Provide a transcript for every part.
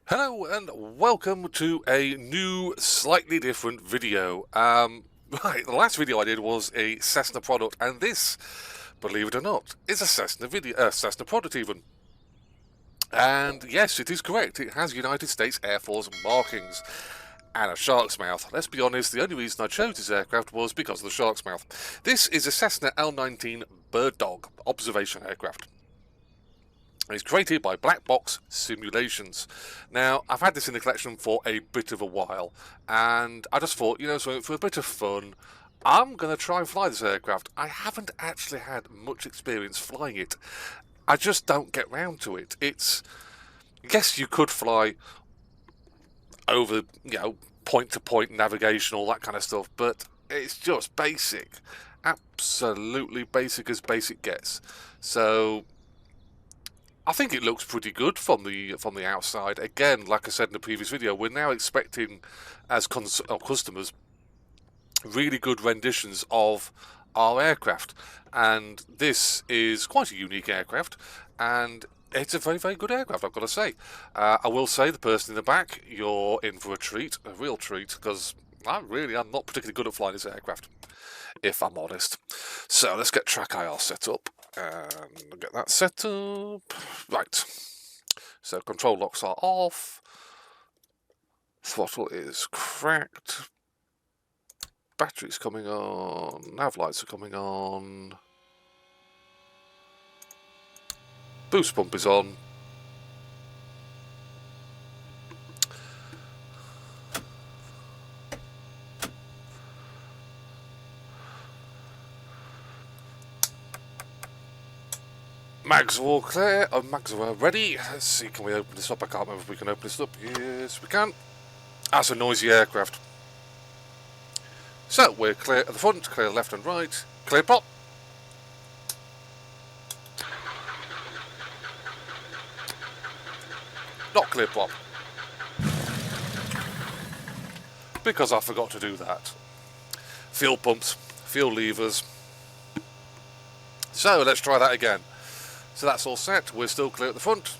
Hello and welcome to a new, slightly different video. Right, the last video I did was a Cessna product, and this, believe it or not, is a Cessna Cessna product even. And yes, it is correct. It has United States Air Force markings and a shark's mouth. Let's be honest, the only reason I chose this aircraft was because of the shark's mouth. This is a Cessna L19 Bird Dog observation aircraft. It's created by Blackbox Simulations. Now, I've had this in the collection for a bit of a while, and I just thought, so for a bit of fun, I'm going to try and fly this aircraft. I haven't actually had much experience flying it. I just don't get round to it. Yes, you could fly over, point-to-point navigation, all that kind of stuff, but it's just basic. Absolutely basic as basic gets. So I think it looks pretty good from the outside. Again, like I said in the previous video, we're now expecting, as customers, really good renditions of our aircraft. And this is quite a unique aircraft, and it's a very, very good aircraft, I've got to say. I will say, the person in the back, you're in for a treat, a real treat, because I'm not particularly good at flying this aircraft, if I'm honest. So let's get TrackIR set up. And get that set up. Right, so control locks are off, throttle is cracked, battery's coming on, nav lights are coming on, boost pump is on. Mags are all clear, mags are ready. Let's see, can we open this up? I can't remember if we can open this up. Yes, we can. That's a noisy aircraft. So, we're clear at the front, clear left and right, clear prop. Not clear prop. Because I forgot to do that. Fuel pumps, fuel levers. So, let's try that again. So that's all set, we're still clear at the front.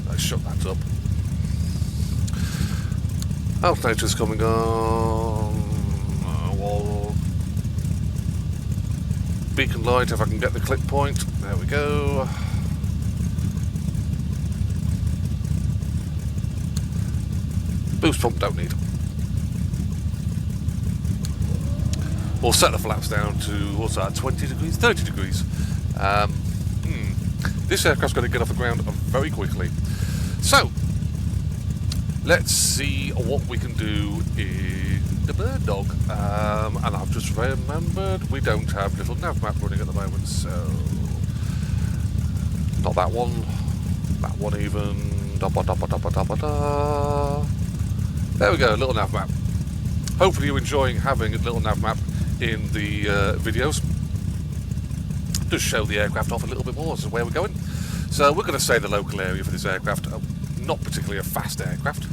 Let's shut that up. Alternator's coming on. Beacon light, if I can get the click point. There we go. Boost pump, don't need. We'll set the flaps down to, what's that, 20 degrees? 30 degrees. This aircraft's going to get off the ground very quickly. So, let's see what we can do in the Bird Dog. And I've just remembered we don't have little nav map running at the moment, so not that one even. There we go, little nav map. Hopefully you're enjoying having a little nav map in the videos. Just show the aircraft off a little bit more as to where we're going. So we're going to stay in the local area for this aircraft. Not particularly a fast aircraft,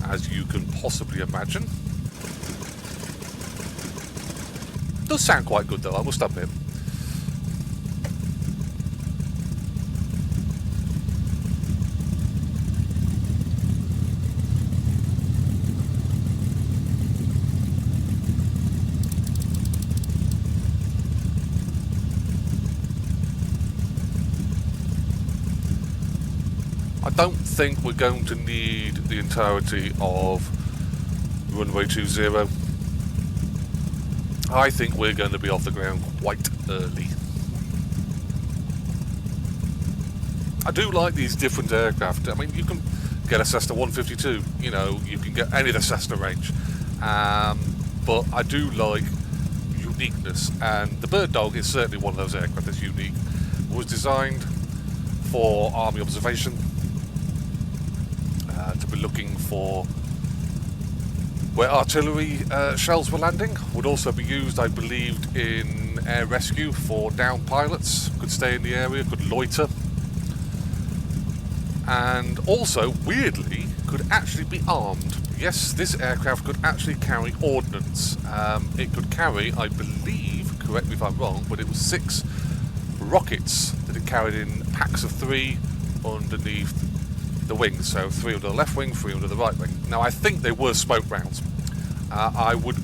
as you can possibly imagine. Does sound quite good though, I must admit. I don't think we're going to need the entirety of runway 20. I think we're going to be off the ground quite early. I do like these different aircraft. I mean, you can get a Cessna 152, you can get any of the Cessna range. But I do like uniqueness, and the Bird Dog is certainly one of those aircraft that's unique. It was designed for Army observation, to be looking for where artillery shells were landing. Would also be used, I believed, in air rescue for downed pilots. Could stay in the area, could loiter. and also, weirdly, could actually be armed. Yes, this aircraft could actually carry ordnance. It could carry, I believe, correct me if I'm wrong, but it was 6 rockets that it carried in packs of 3 underneath the wings. So 3 under the left wing, 3 under the right wing. Now, I think they were smoke rounds. I would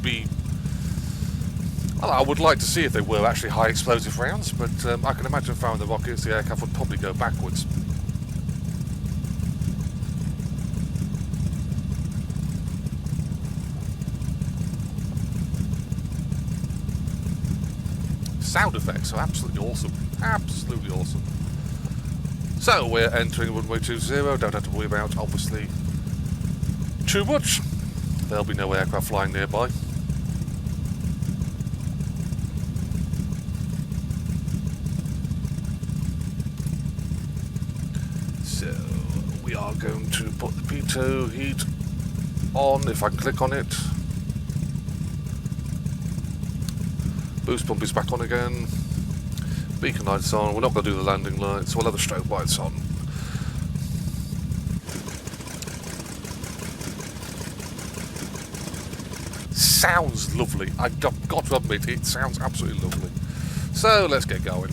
like to see if they were actually high explosive rounds, but I can imagine firing the rockets, the aircraft would probably go backwards. Sound effects are absolutely awesome. Absolutely awesome. So we're entering runway 20. Don't have to worry about, obviously, too much. There'll be no aircraft flying nearby. So we are going to put the pitot heat on, if I can click on it. Boost pump is back on again. Beacon lights on. We're not going to do the landing lights. We'll have the strobe lights on. Sounds lovely. I've got to admit, it sounds absolutely lovely. So let's get going.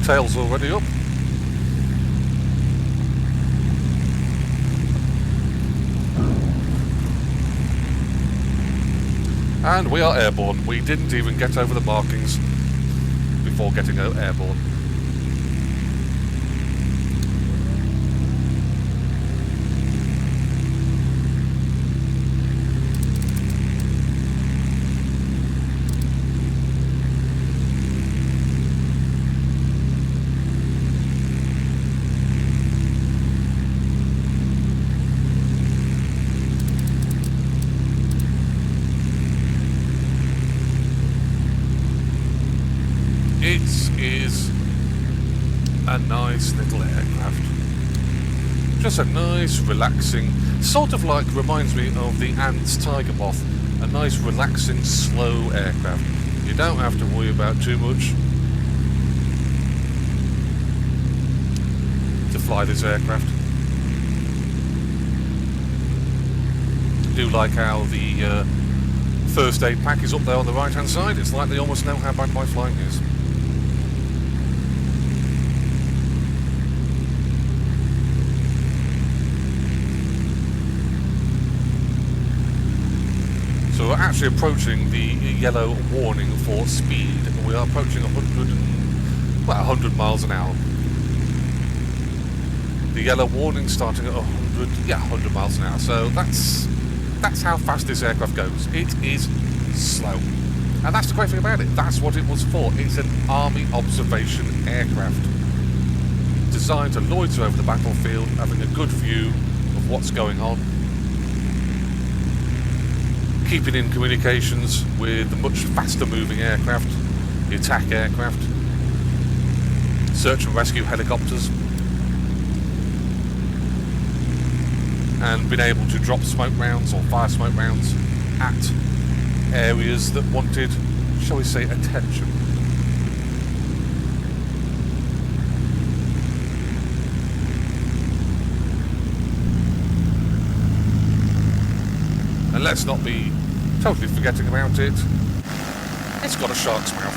Tail's already up. And we are airborne. We didn't even get over the markings before getting airborne. It is a nice little aircraft. Just a nice, relaxing, sort of like, reminds me of the Ants Tiger Moth. A nice, relaxing, slow aircraft. You don't have to worry about too much to fly this aircraft. I do like how the first aid pack is up there on the right hand side. It's like they almost know how bad my flying is. So we're actually approaching the yellow warning for speed. We are approaching 100 miles an hour. The yellow warning starting at 100 miles an hour. So that's how fast this aircraft goes. It is slow. And that's the great thing about it. That's what it was for. It's an army observation aircraft. Designed to loiter over the battlefield, having a good view of what's going on. Keeping in communications with the much faster moving aircraft, the attack aircraft, search and rescue helicopters, and being able to drop smoke rounds or fire smoke rounds at areas that wanted, shall we say, attention. And let's not be totally forgetting about it. It's got a shark's mouth.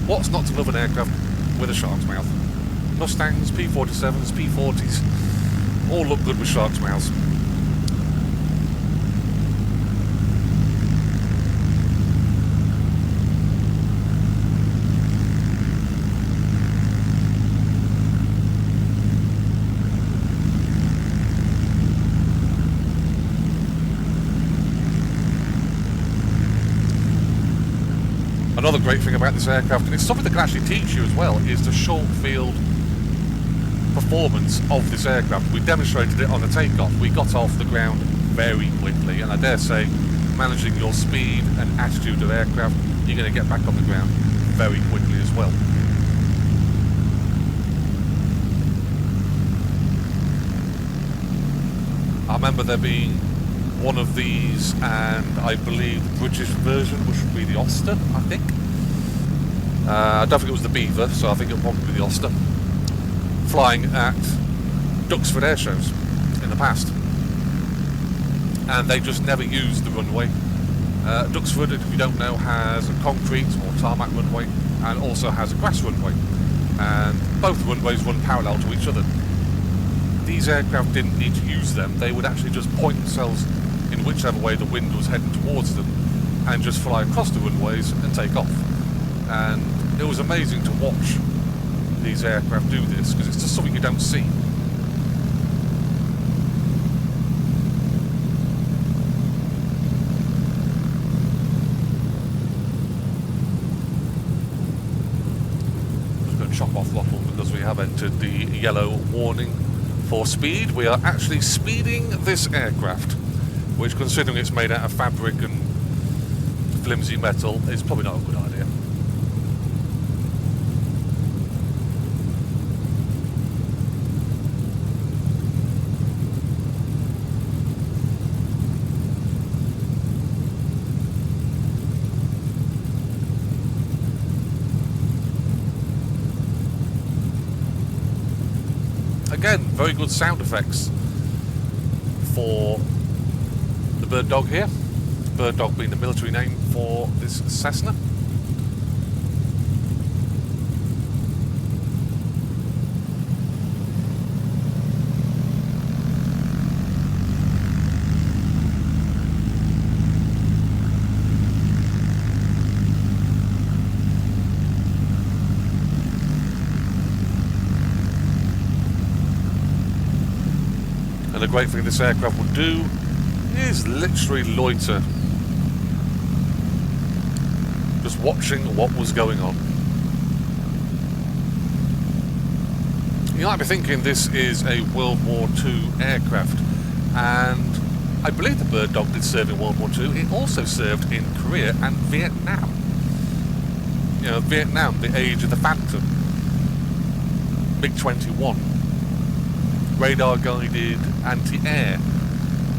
What's not to love an aircraft with a shark's mouth? Mustangs, P-47s, P-40s, all look good with shark's mouths. Another great thing about this aircraft, and it's something that can actually teach you as well, is the short field performance of this aircraft. We demonstrated it on the takeoff. We got off the ground very quickly, and I dare say, managing your speed and attitude of aircraft, you're going to get back on the ground very quickly as well. remember there being one of these, and I believe the British version, which would be the Oster, I think. I don't think it was the Beaver, so I think it'll probably be the Oster. Flying at Duxford air shows in the past. And they just never used the runway. Duxford, if you don't know, has a concrete or tarmac runway and also has a grass runway. And both runways run parallel to each other. These aircraft didn't need to use them. They would actually just point themselves in whichever way the wind was heading towards them and just fly across the runways and take off. And it was amazing to watch these aircraft do this, because it's just something you don't see. Just going to chop off throttle because we have entered the yellow warning for speed. We are actually speeding this aircraft, which, considering it's made out of fabric and flimsy metal, is probably not a good idea. Again, very good sound effects for the bird dog here. Bird dog being the military name for this Cessna. And the great thing this aircraft will do is literally loiter, just watching what was going on. You might be thinking this is a World War II aircraft, and I believe the bird dog did serve in World War II. It also served in Korea and Vietnam. You know, Vietnam, the age of the Phantom, MiG-21, radar guided anti-air.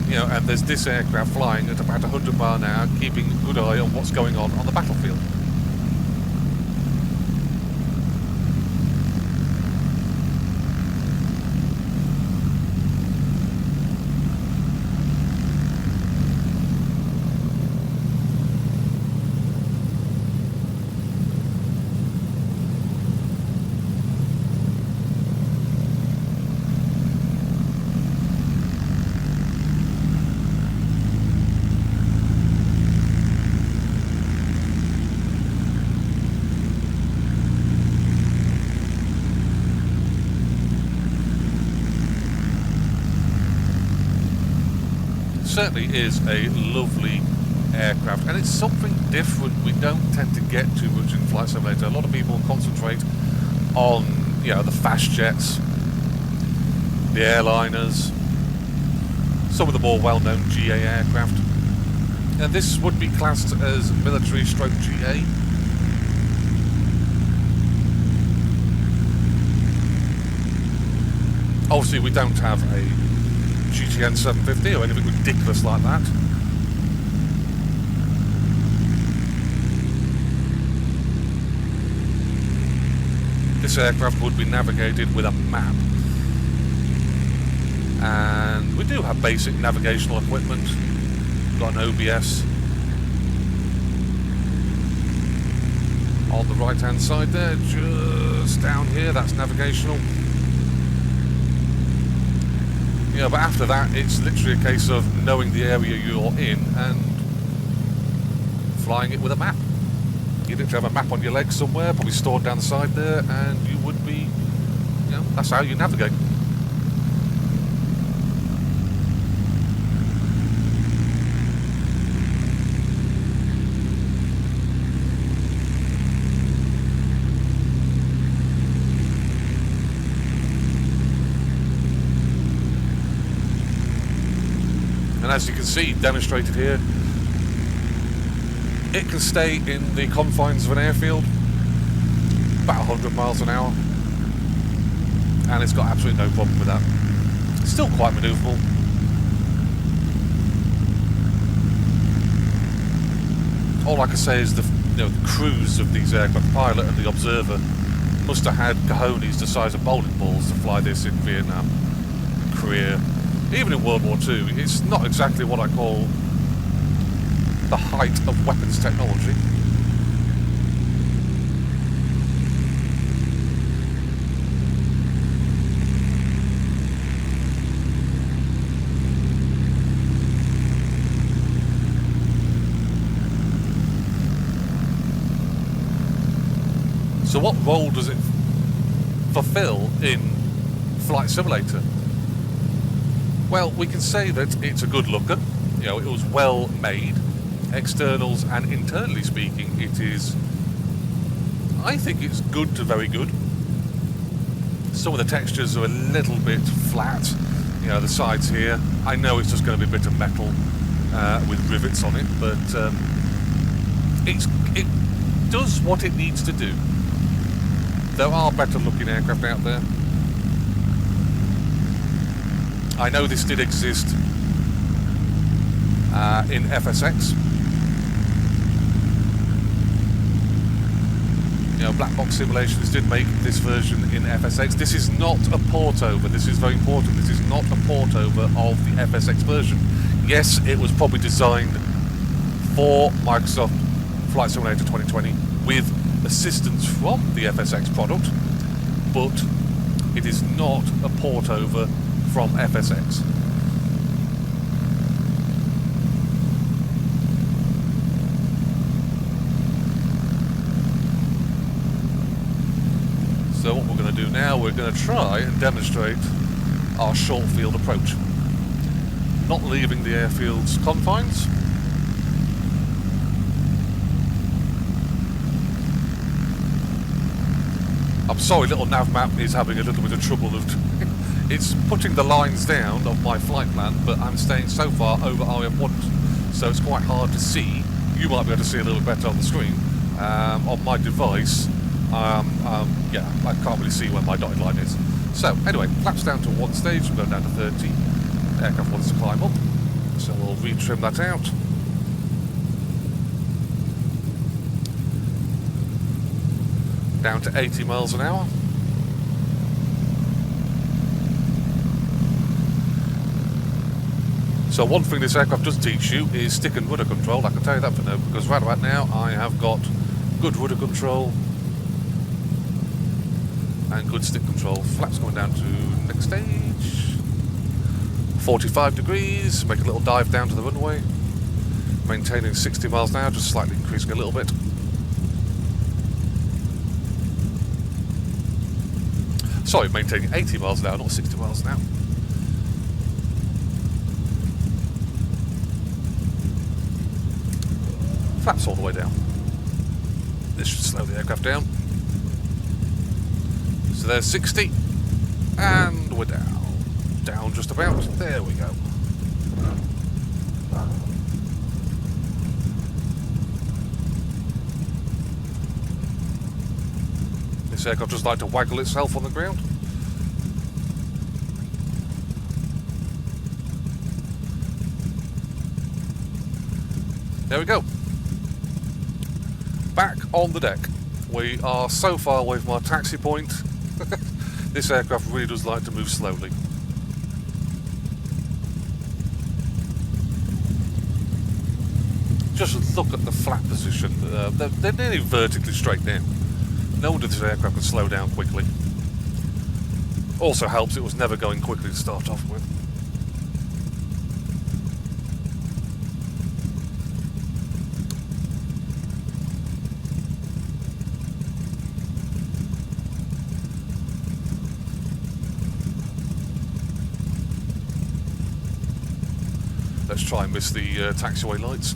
You know, and there's this aircraft flying at about 100 miles an hour, keeping a good eye on what's going on the battlefield. Certainly is a lovely aircraft, and it's something different we don't tend to get too much in Flight Simulator. A lot of people concentrate on, you know, the fast jets, the airliners, some of the more well-known GA aircraft, and this would be classed as military stroke GA. Obviously we don't have a GTN 750 or anything ridiculous like that. This aircraft would be navigated with a map, and we do have basic navigational equipment. We've got an OBS on the right hand side there, just down here, that's navigational. Yeah, but after that, it's literally a case of knowing the area you're in and flying it with a map. You'd literally have a map on your leg somewhere, probably stored down the side there, and you would be, you know, that's how you navigate. And as you can see, demonstrated here, it can stay in the confines of an airfield about 100 miles an hour, and it's got absolutely no problem with that. It's still quite manoeuvrable. all I can say is the crews of these aircraft, the pilot and the observer, must have had cojones the size of bowling balls to fly this in Vietnam, Korea, even in World War II. It's not exactly what I call the height of weapons technology. So what role does it fulfill in Flight Simulator? Well, we can say that it's a good looker. It was well made. Externals and internally speaking, I think it's good to very good. Some of the textures are a little bit flat. The sides here. I know it's just going to be a bit of metal with rivets on it, but it does what it needs to do. There are better looking aircraft out there. I know this did exist in FSX. Blackbox Simulations did make this version in FSX. This is not a port over. This is very important. This is not a port over of the FSX version. Yes, it was probably designed for Microsoft Flight Simulator 2020 with assistance from the FSX product, but it is not a port over from FSX. So what we're going to do now, we're going to try and demonstrate our short field approach, not leaving the airfield's confines. I'm sorry, little nav map is having a little bit of trouble. It's putting the lines down of my flight plan, but I'm staying so far over IM1, so it's quite hard to see. You might be able to see a little bit better on the screen. On my device, yeah, I can't really see where my dotted line is. So, anyway, flaps down to 1 stage, we're going down to 30. Aircraft wants to climb up, so we'll retrim that out. Down to 80 miles an hour. So one thing this aircraft does teach you is stick and rudder control. I can tell you that for now, because right about now I have got good rudder control and good stick control. Flaps going down to next stage. 45 degrees, make a little dive down to the runway. Maintaining 60 miles an hour, just slightly increasing a little bit. Sorry, maintaining 80 miles an hour, not 60 miles an hour. Flaps all the way down. This should slow the aircraft down. So there's 60, and we're down. Down just about. There we go. This aircraft just like to waggle itself on the ground. There we go. Back on the deck. We are so far away from our taxi point. This aircraft really does like to move slowly. Just look at the flap position. They're nearly vertically straight down. No wonder this aircraft can slow down quickly. Also helps it was never going quickly to start off with. Let's try and miss the taxiway lights.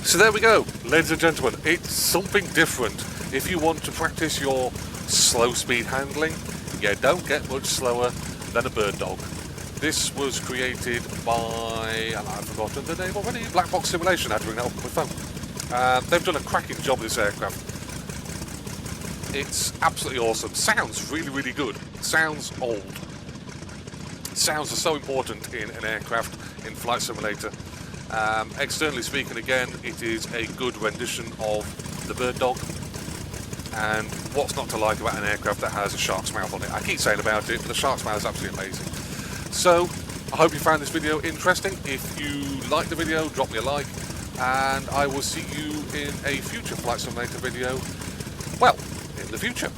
So there we go, ladies and gentlemen, it's something different. If you want to practice your slow speed handling, you don't get much slower than a bird dog. This was created by, and I've forgotten the name already, Blackbox Simulation. I had to bring that up on my phone. They've done a cracking job with this aircraft. It's absolutely awesome. Sounds really, really good. Sounds old. Sounds are so important in an aircraft, in Flight Simulator. Externally speaking, again, it is a good rendition of the bird dog. And what's not to like about an aircraft that has a shark's mouth on it? I keep saying about it, but the shark's mouth is absolutely amazing. So, I hope you found this video interesting. If you liked the video, drop me a like. And I will see you in a future Flight Simulator video, well, in the future.